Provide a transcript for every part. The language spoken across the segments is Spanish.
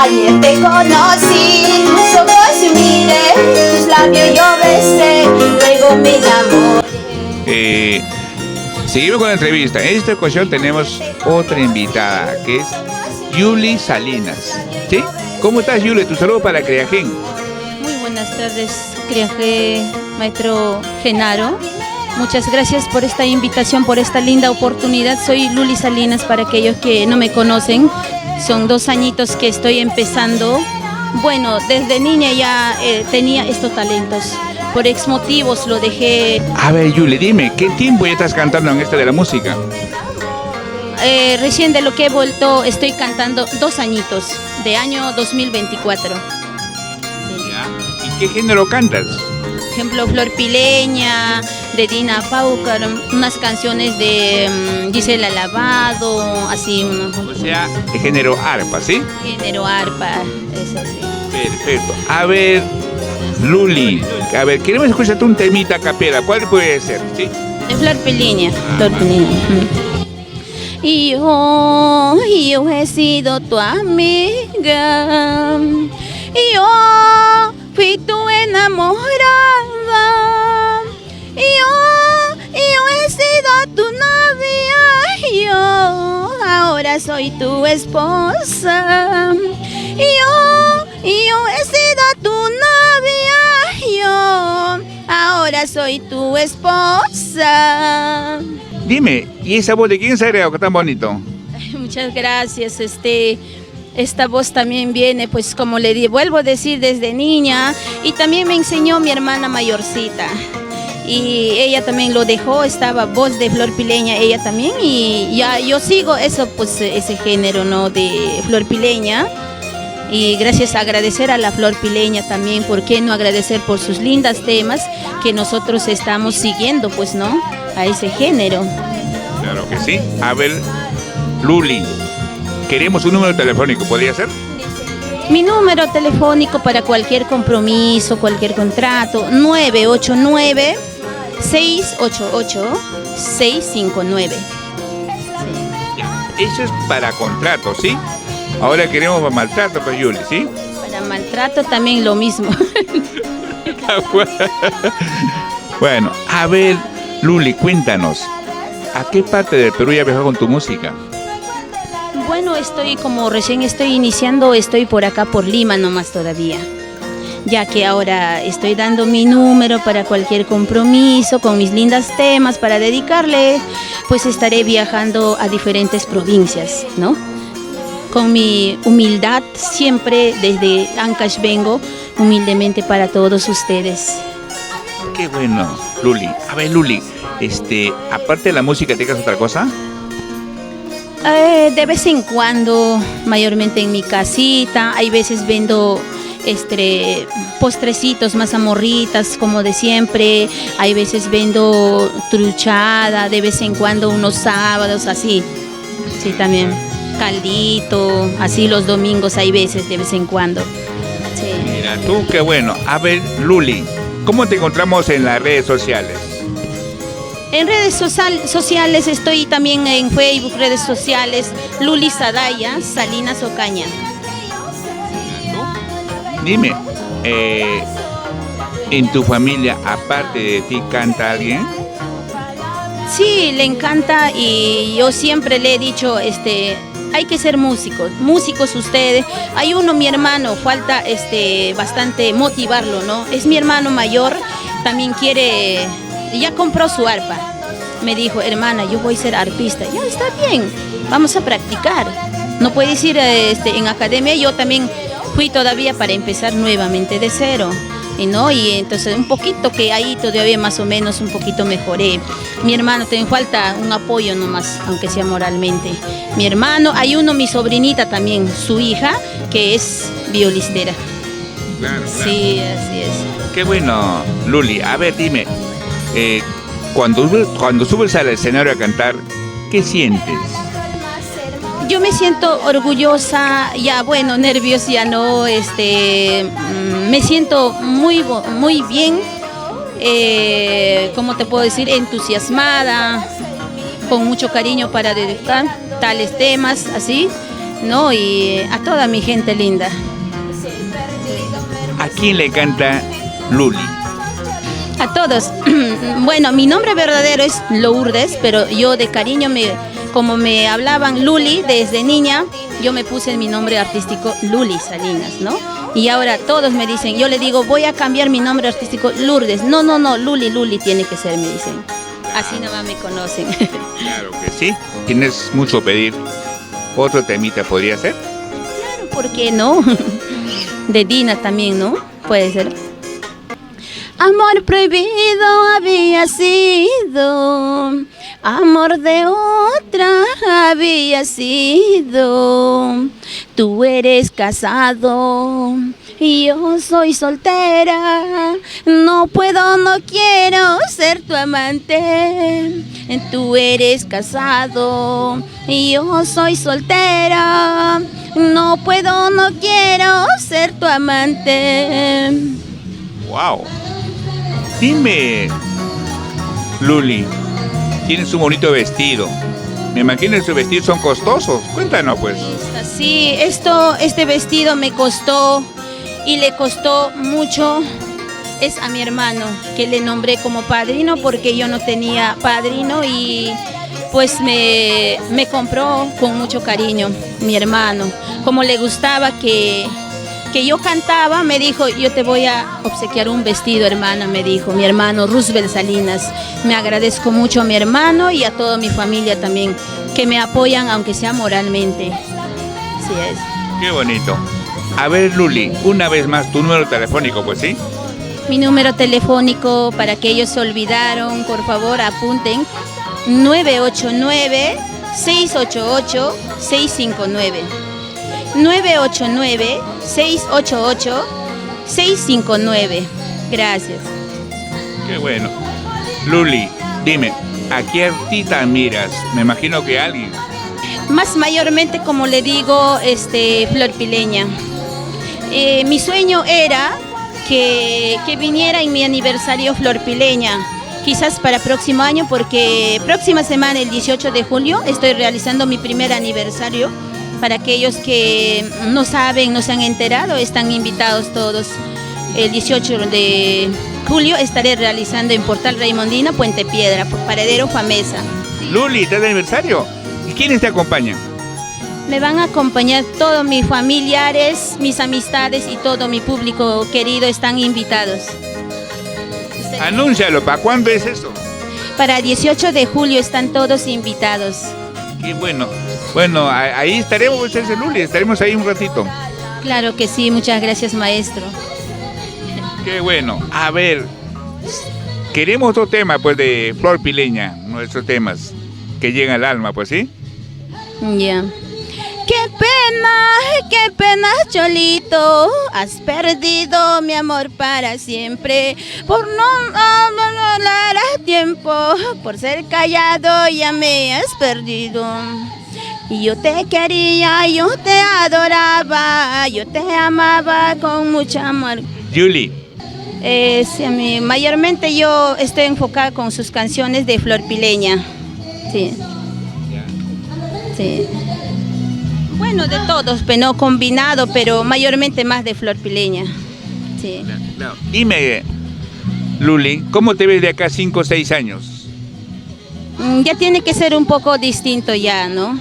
ayer te conocí, tus ojos miré, tus labios yo besé, luego me enamoré. Seguimos con la entrevista. En esta ocasión tenemos otra invitada, que es Yuli Salinas. ¿Sí? ¿Cómo estás, Yuli? Tu saludo para Criajén. Muy buenas tardes, Criajén, maestro Genaro. Muchas gracias por esta invitación, por esta linda oportunidad. Soy Luli Salinas, para aquellos que no me conocen. Son 2 añitos que estoy empezando. Bueno, desde niña ya tenía estos talentos. Por ex motivos lo dejé. A ver, Yuli, dime, ¿qué tiempo ya estás cantando en esto de la música? Recién de lo que he vuelto, estoy cantando 2 añitos, de año 2024. ¿Ya? ¿Y qué género cantas? Por ejemplo, Flor Pileña, de Dina Paucar, unas canciones de Gisela Lavado, así. O sea, de género arpa, ¿sí? Género arpa, eso sí. Perfecto. A ver, Luli, a ver, queremos escucharte un temita a capela. ¿Cuál puede ser? ¿Sí? De Flor Pileña. Flor Pileña. Y yo he sido tu amiga. Y yo fui tu enamorada. Y yo he sido tu novia. Y yo ahora soy tu esposa. Y yo he sido tu novia. Y yo ahora soy tu esposa. Dime, ¿y esa voz de quién se ha agregado tan bonito? Muchas gracias. Esta voz también viene, pues como vuelvo a decir, desde niña, y también me enseñó mi hermana mayorcita. Y ella también lo dejó, estaba voz de Flor Pileña, ella también, y ya yo sigo eso, pues ese género, ¿no? De Flor Pileña. Y gracias, a agradecer a la Flor Pileña también, ¿por qué no agradecer por sus lindas temas que nosotros estamos siguiendo, pues, ¿no? A ese género. Claro que sí. A ver, Luli, queremos un número telefónico, ¿podría ser? Mi número telefónico para cualquier compromiso, cualquier contrato, 989-688-659. Eso es para contrato, ¿sí? Ahora queremos para maltrato, pues, Yuli, ¿sí? Para maltrato también lo mismo. Bueno, a ver, Luli, cuéntanos, ¿a qué parte del Perú ya viajó con tu música? Bueno, como recién estoy iniciando, estoy por acá, por Lima nomás todavía. Ya que ahora estoy dando mi número para cualquier compromiso, con mis lindas temas para dedicarle, pues estaré viajando a diferentes provincias, ¿no? Con mi humildad, siempre desde Ancash vengo, humildemente para todos ustedes. Qué bueno, Luli. A ver, Luli, aparte de la música, ¿te haces otra cosa? De vez en cuando, mayormente en mi casita, hay veces vendo postrecitos, mazamorritas, como de siempre, hay veces vendo truchada, de vez en cuando unos sábados, así, sí, también. Caldito, así los domingos hay veces, de vez en cuando. Sí. Mira, tú qué bueno. A ver, Luli, ¿cómo te encontramos en las redes sociales? En redes sociales estoy también en Facebook, redes sociales, Luli Sadaya, Salinas Ocaña. Dime, ¿en tu familia, aparte de ti, canta alguien? Sí, le encanta, y yo siempre le he dicho, hay que ser músicos ustedes. Hay uno, mi hermano, falta bastante motivarlo, ¿no? Es mi hermano mayor, también quiere, ya compró su arpa. Me dijo, hermana, yo voy a ser arpista. Ya está bien, vamos a practicar. No puedes ir en academia, yo también fui todavía para empezar nuevamente de cero. Y entonces un poquito que ahí todavía más o menos un poquito mejoré. Mi hermano, también falta un apoyo nomás, aunque sea moralmente. Mi hermano, hay uno, mi sobrinita también, su hija, que es violistera. Claro. Sí, así es. Qué bueno, Luli. A ver, dime, cuando subes al escenario a cantar, ¿qué sientes? Yo me siento orgullosa, ya bueno, nervios ya no, me siento muy bien, ¿cómo te puedo decir? Entusiasmada, con mucho cariño para dedicar tales temas, así. ¿no? Y a toda mi gente linda. ¿A quién le canta Luli? A todos. Bueno, mi nombre verdadero es Lourdes, pero yo de cariño, como me hablaban Luli desde niña, yo me puse mi nombre artístico Luli Salinas, ¿no? Y ahora todos me dicen, yo le digo, voy a cambiar mi nombre artístico Lourdes. No, Luli tiene que ser, me dicen. Así nomás me conocen. Claro que sí. Tienes mucho pedir. ¿Otro temita podría ser? Claro, ¿por qué no? De Dina también, ¿no? Puede ser. Amor prohibido había sido, amor de otra había sido. Tú eres casado y yo soy soltera. No puedo, no quiero ser tu amante. Tú eres casado y yo soy soltera. No puedo, no quiero ser tu amante. Wow. Dime, Luli, tienes un bonito vestido. Me imagino que sus vestidos son costosos. Cuéntanos, pues. Sí, este vestido me costó y le costó mucho. Es a mi hermano, que le nombré como padrino porque yo no tenía padrino y pues me compró con mucho cariño mi hermano. Como le gustaba que yo cantaba, me dijo, yo te voy a obsequiar un vestido, hermana, me dijo mi hermano Roosevelt Salinas. Me agradezco mucho a mi hermano y a toda mi familia también, que me apoyan, aunque sea moralmente. Así es. Qué bonito. A ver, Luli, una vez más, tu número telefónico, pues sí. Mi número telefónico, para que ellos se olvidaron, por favor, apunten. 989-688-659. 989-688-659. Gracias. Qué bueno. Luli, dime, ¿a qué artista miras? Me imagino que alguien. Más mayormente, como le digo, Flor Pileña. Mi sueño era que viniera en mi aniversario Flor Pileña. Quizás para próximo año, porque próxima semana, el 18 de julio, estoy realizando mi primer aniversario. Para aquellos que no saben, no se han enterado, están invitados todos. El 18 de julio estaré realizando en Portal Raimondina, Puente Piedra, por Paradero Famesa. Luli, ¿estás de aniversario? ¿Y quiénes te acompañan? Me van a acompañar todos mis familiares, mis amistades y todo mi público querido están invitados. Anúncialo, ¿para cuándo es eso? Para 18 de julio están todos invitados. Qué bueno. Bueno, ahí estaremos, pues, Luli, estaremos ahí un ratito. Claro que sí, muchas gracias, maestro. Qué bueno. A ver, queremos otro tema, pues, de Flor Pileña, nuestros temas que llegan al alma, pues, ¿sí? Ya. Qué pena, Cholito, has perdido mi amor para siempre, por no hablar a tiempo, por ser callado ya me has perdido. Y yo te quería, yo te adoraba, yo te amaba con mucho amor. Julie. Sí, mayormente yo estoy enfocada con sus canciones de Flor Pileña. Sí. Sí. Bueno, de todos, pero no combinado, pero mayormente más de Flor Pileña. Sí. No. Dime, Luli, ¿cómo te ves de acá 5 o 6 años? Ya tiene que ser un poco distinto ya, ¿no?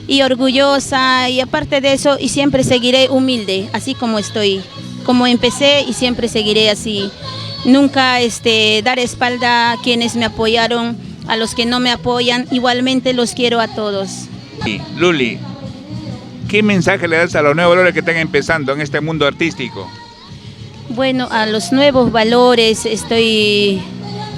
Y orgullosa, y aparte de eso, y siempre seguiré humilde, así como estoy, como empecé, y siempre seguiré así. Nunca dar espalda a quienes me apoyaron, a los que no me apoyan, igualmente los quiero a todos. Sí. Luli, ¿qué mensaje le das a los nuevos valores que están empezando en este mundo artístico? Bueno, a los nuevos valores estoy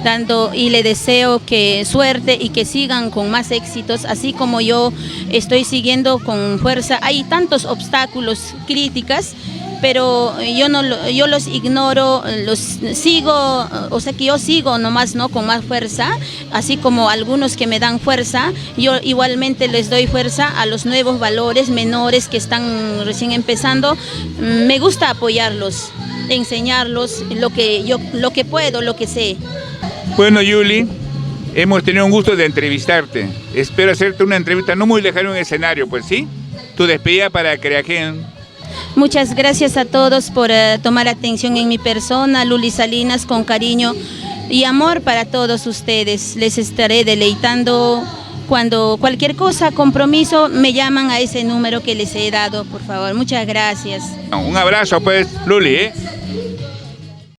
dando y le deseo que suerte y que sigan con más éxitos, así como yo estoy siguiendo con fuerza. Hay tantos obstáculos, críticas, pero yo los ignoro, los sigo, o sea que yo sigo nomás, ¿no? Con más fuerza, así como algunos que me dan fuerza, yo igualmente les doy fuerza a los nuevos valores menores que están recién empezando. Me gusta apoyarlos, enseñarlos lo que puedo, lo que sé. Bueno, Julie, hemos tenido un gusto de entrevistarte. Espero hacerte una entrevista no muy lejana en un escenario, pues, ¿sí? Tu despedida para Creagen. Muchas gracias a todos por tomar atención en mi persona, Luli Salinas, con cariño y amor para todos ustedes. Les estaré deleitando cuando cualquier cosa, compromiso, me llaman a ese número que les he dado, por favor. Muchas gracias. Un abrazo pues, Luli, ¿eh?